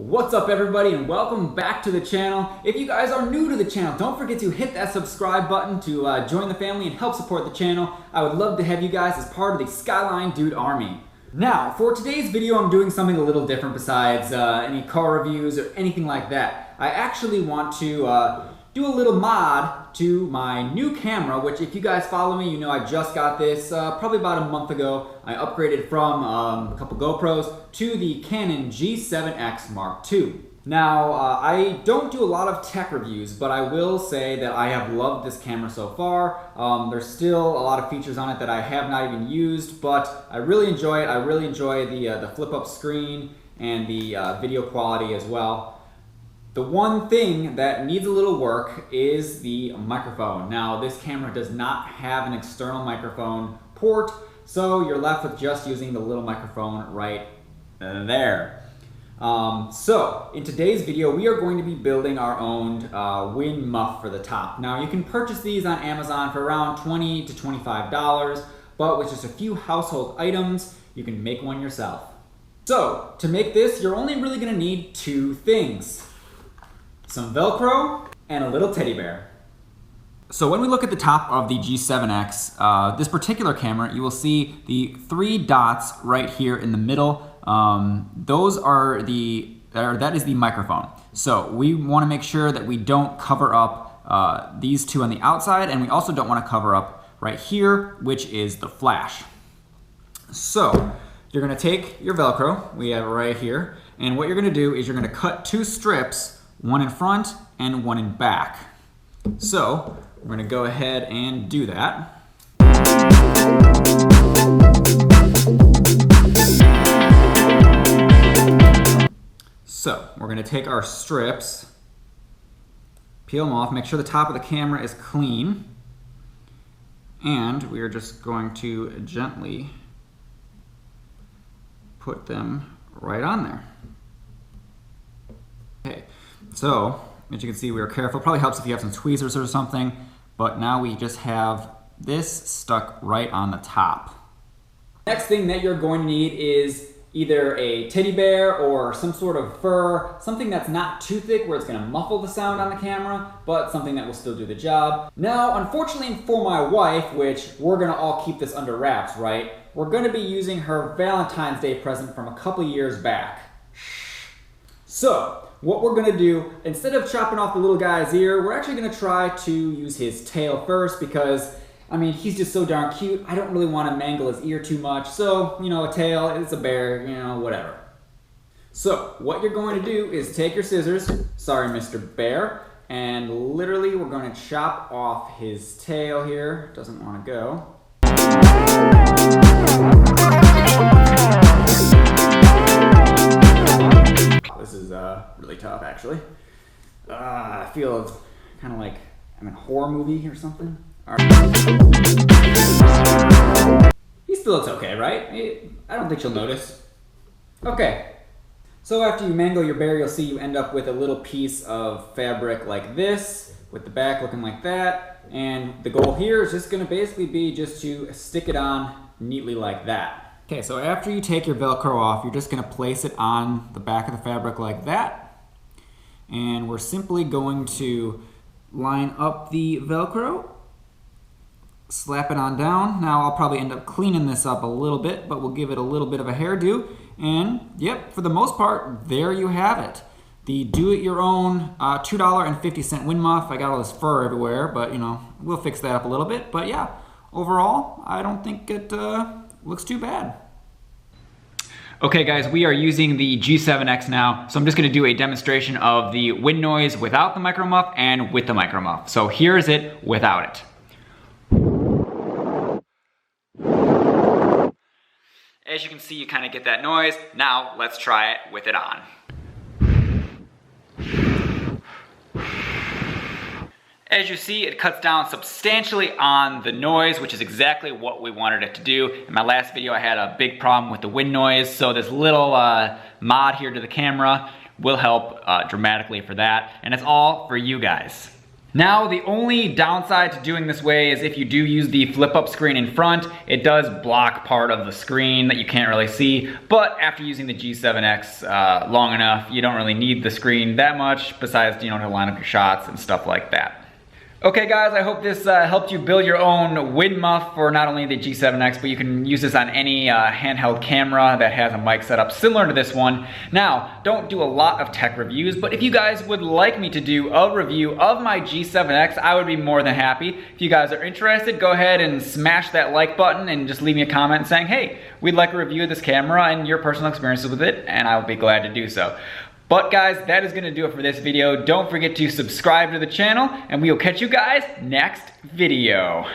What's up everybody and welcome back to the channel. If you guys are new to the channel, don't forget to hit that subscribe button to join the family and help support the channel. I would love to have you guys as part of the Skyline Dude Army. Now, for today's video, I'm doing something a little different besides any car reviews or anything like that. I actually want to do a little mod to my new camera, which if you guys follow me, you know I just got this probably about a month ago. I upgraded from a couple GoPros to the Cannon G7X Mark II. Now, I don't do a lot of tech reviews, but I will say that I have loved this camera so far. There's still a lot of features on it that I have not even used, but I really enjoy it. I really enjoy the flip-up screen and the video quality as well. The one thing that needs a little work is the microphone. Now, this camera does not have an external microphone port, so you're left with just using the little microphone right there. So, in today's video, we are going to be building our own wind muff for the top. Now, you can purchase these on Amazon for around $20 to $25, but with just a few household items, you can make one yourself. So, to make this, you're only really going to need two things. Some Velcro, and a little teddy bear. So when we look at the top of the G7X, this particular camera, you will see the three dots right here in the middle. Those are that is the microphone. So we want to make sure that we don't cover up these two on the outside, and we also don't want to cover up right here, which is the flash. So you're going to take your Velcro, we have it right here, and what you're going to do is you're going to cut two strips, one in front and one in back. So we're going to go ahead and do that. So we're going to take our strips, peel them off, make sure the top of the camera is clean, and we are just going to gently put them right on there. Okay. So, as you can see, we were careful. Probably helps if you have some tweezers or something, but now we just have this stuck right on the top. Next thing that you're going to need is either a teddy bear or some sort of fur, something that's not too thick where it's going to muffle the sound on the camera, but something that will still do the job. Now, unfortunately for my wife, which we're going to all keep this under wraps, right? We're going to be using her Valentine's Day present from a couple years back. So, what we're gonna do, instead of chopping off the little guy's ear, we're actually gonna try to use his tail first because, I mean, he's just so darn cute. I don't really wanna mangle his ear too much. So, you know, a tail, it's a bear, you know, whatever. So, what you're going to do is take your scissors, sorry Mr. Bear, and literally we're gonna chop off his tail here. Doesn't wanna go. This is really tough, actually. I feel it's kind of like I'm in a horror movie or something. All right. He still looks okay, right? I don't think she'll notice. Okay. So after you mangle your bear, you'll see you end up with a little piece of fabric like this, with the back looking like that. And the goal here is just going to basically be just to stick it on neatly like that. Okay, so after you take your Velcro off, you're just going to place it on the back of the fabric like that. And we're simply going to line up the Velcro, slap it on down. Now I'll probably end up cleaning this up a little bit, but we'll give it a little bit of a hairdo. And yep, for the most part, there you have it. The do-it-your-own $2.50 wind muff. I got all this fur everywhere, but you know, we'll fix that up a little bit. But yeah, overall, I don't think it looks too bad. Okay guys, we are using the G7X now, so I'm just gonna do a demonstration of the wind noise without the micro muff and with the micro muff. So here's it without it. As you can see, you kind of get that noise. Now let's try it with it on. As you see, it cuts down substantially on the noise, which is exactly what we wanted it to do. In my last video, I had a big problem with the wind noise, so this little mod here to the camera will help dramatically for that, and it's all for you guys. Now, the only downside to doing this way is if you do use the flip-up screen in front, it does block part of the screen that you can't really see, but after using the G7X long enough, you don't really need the screen that much, besides, you know, to line up your shots and stuff like that. Okay guys, I hope this helped you build your own wind muff for not only the G7X, but you can use this on any handheld camera that has a mic setup similar to this one. Now, don't do a lot of tech reviews, but if you guys would like me to do a review of my G7X, I would be more than happy. If you guys are interested, go ahead and smash that like button and just leave me a comment saying, hey, we'd like a review of this camera and your personal experiences with it, and I will be glad to do so. But guys, that is gonna do it for this video. Don't forget to subscribe to the channel, and we will catch you guys next video.